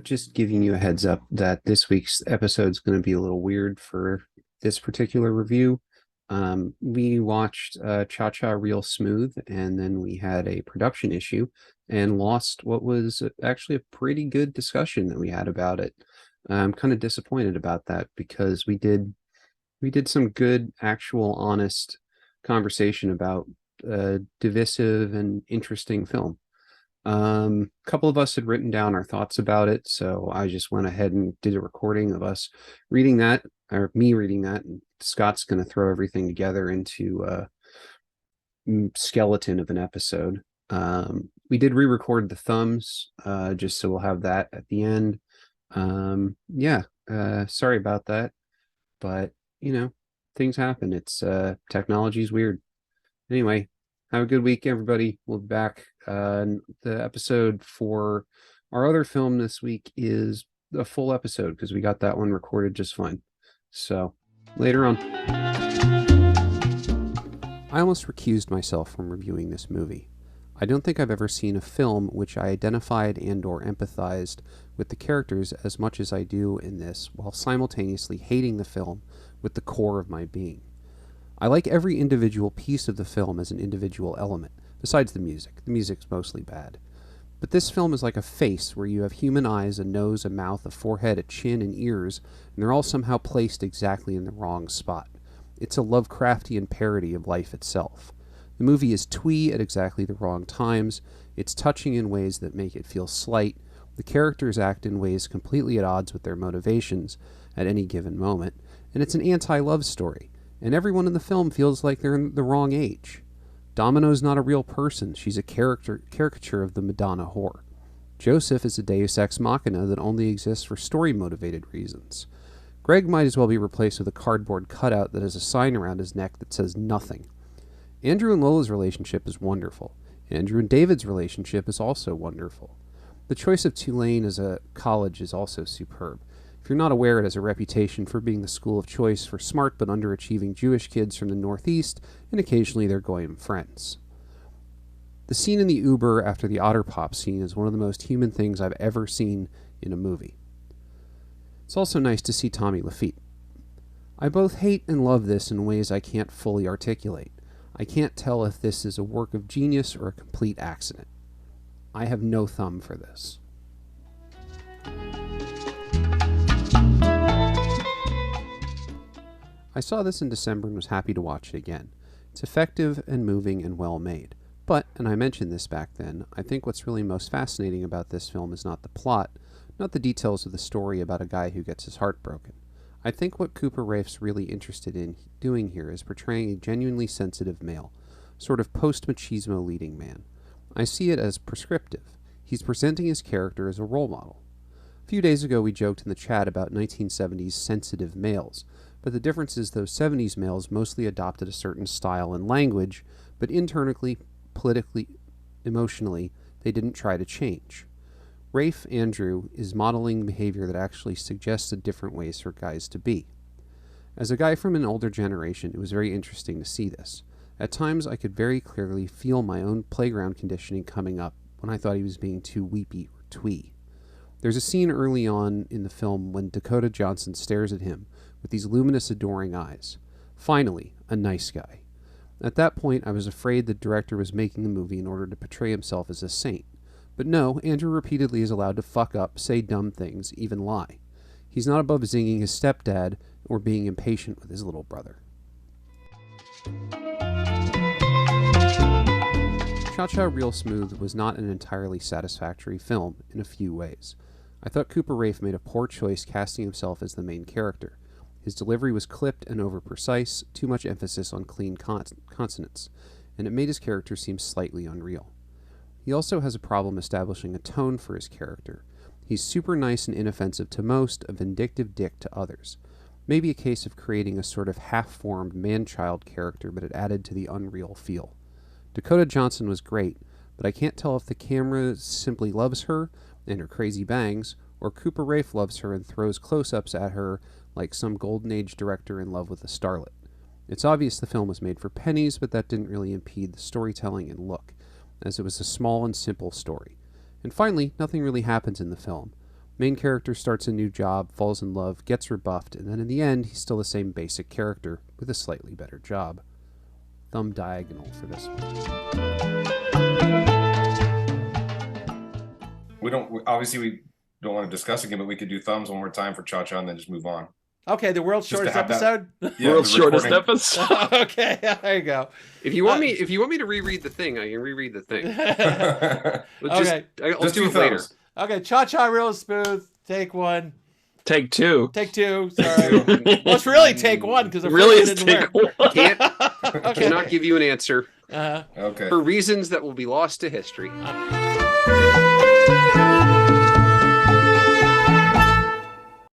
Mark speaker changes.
Speaker 1: Just giving you a heads up that this week's episode is going to be a little weird for this particular review. We watched Cha Cha Real Smooth, and then we had a production issue and lost what was actually a pretty good discussion that we had about it. I'm kind of disappointed about that because we did some good, actual, honest conversation about a divisive and interesting film. A couple of us had written down our thoughts about it, so I just went ahead and did a recording of us reading that, or me reading that, and Scott's going to throw everything together into a skeleton of an episode. We did re-record the thumbs, just so we'll have that at the end. Yeah, sorry about that, but things happen. It's technology's weird. Anyway, have a good week, everybody. We'll be back. The episode for our other film this week is a full episode because we got that one recorded just fine. So, later on. I almost recused myself from reviewing this movie. I don't think I've ever seen a film which I identified and/or empathized with the characters as much as I do in this, while simultaneously hating the film with the core of my being. I like every individual piece of the film as an individual element, besides the music. The music's mostly bad. But this film is like a face where you have human eyes, a nose, a mouth, a forehead, a chin, and ears, and they're all somehow placed exactly in the wrong spot. It's a Lovecraftian parody of life itself. The movie is twee at exactly the wrong times, it's touching in ways that make it feel slight, the characters act in ways completely at odds with their motivations at any given moment, and it's an anti-love story. And everyone in the film feels like they're in the wrong age. Domino's not a real person. She's a caricature of the Madonna whore. Joseph is a deus ex machina that only exists for story-motivated reasons. Greg might as well be replaced with a cardboard cutout that has a sign around his neck that says nothing. Andrew and Lola's relationship is wonderful. Andrew and David's relationship is also wonderful. The choice of Tulane as a college is also superb. If you're not aware, it has a reputation for being the school of choice for smart but underachieving Jewish kids from the Northeast, and occasionally their goyim friends. The scene in the Uber after the Otter Pop scene is one of the most human things I've ever seen in a movie. It's also nice to see Tommy Lafitte. I both hate and love this in ways I can't fully articulate. I can't tell if this is a work of genius or a complete accident. I have no thumb for this. I saw this in December and was happy to watch it again. It's effective and moving and well made. But, and I mentioned this back then, I think what's really most fascinating about this film is not the plot, not the details of the story about a guy who gets his heart broken. I think what Cooper Raif's really interested in doing here is portraying a genuinely sensitive male, sort of post-machismo leading man. I see it as prescriptive. He's presenting his character as a role model. A few days ago we joked in the chat about 1970s sensitive males, but the difference is those 70s males mostly adopted a certain style and language, but internally, politically, emotionally, they didn't try to change. Rafe Andrew is modeling behavior that actually suggested different ways for guys to be. As a guy from an older generation, it was very interesting to see this. At times, I could very clearly feel my own playground conditioning coming up when I thought he was being too weepy or twee. There's a scene early on in the film when Dakota Johnson stares at him with these luminous, adoring eyes. Finally, a nice guy. At that point, I was afraid the director was making the movie in order to portray himself as a saint. But no, Andrew repeatedly is allowed to fuck up, say dumb things, even lie. He's not above zinging his stepdad or being impatient with his little brother. Cha Cha Real Smooth was not an entirely satisfactory film in a few ways. I thought Cooper Raiff made a poor choice casting himself as the main character. His delivery was clipped and over-precise, too much emphasis on clean consonants, and it made his character seem slightly unreal. He also has a problem establishing a tone for his character. He's super nice and inoffensive to most, a vindictive dick to others. Maybe a case of creating a sort of half-formed man-child character, but it added to the unreal feel. Dakota Johnson was great, but I can't tell if the camera simply loves her and her crazy bangs, or Cooper Raiff loves her and throws close-ups at her like some Golden Age director in love with a starlet. It's obvious the film was made for pennies, but that didn't really impede the storytelling and look, as it was a small and simple story. And finally, nothing really happens in the film. Main character starts a new job, falls in love, gets rebuffed, and then in the end, he's still the same basic character with a slightly better job. Thumb diagonal for this one.
Speaker 2: We don't want to discuss again, but we could do thumbs one more time for Cha-Cha and then just move on.
Speaker 3: Okay, the world's shortest episode.
Speaker 2: Yeah,
Speaker 4: world's shortest episode.
Speaker 3: Okay, there you go.
Speaker 4: If you want me to reread the thing, I can reread the thing. I'll do it later.
Speaker 3: Okay, Cha-Cha real smooth. Take one.
Speaker 4: Take two.
Speaker 3: Take two. Sorry. Well, it's really take one because
Speaker 4: really is take one.
Speaker 3: Okay.
Speaker 4: Cannot give you an answer.
Speaker 2: Okay.
Speaker 4: For reasons that will be lost to history.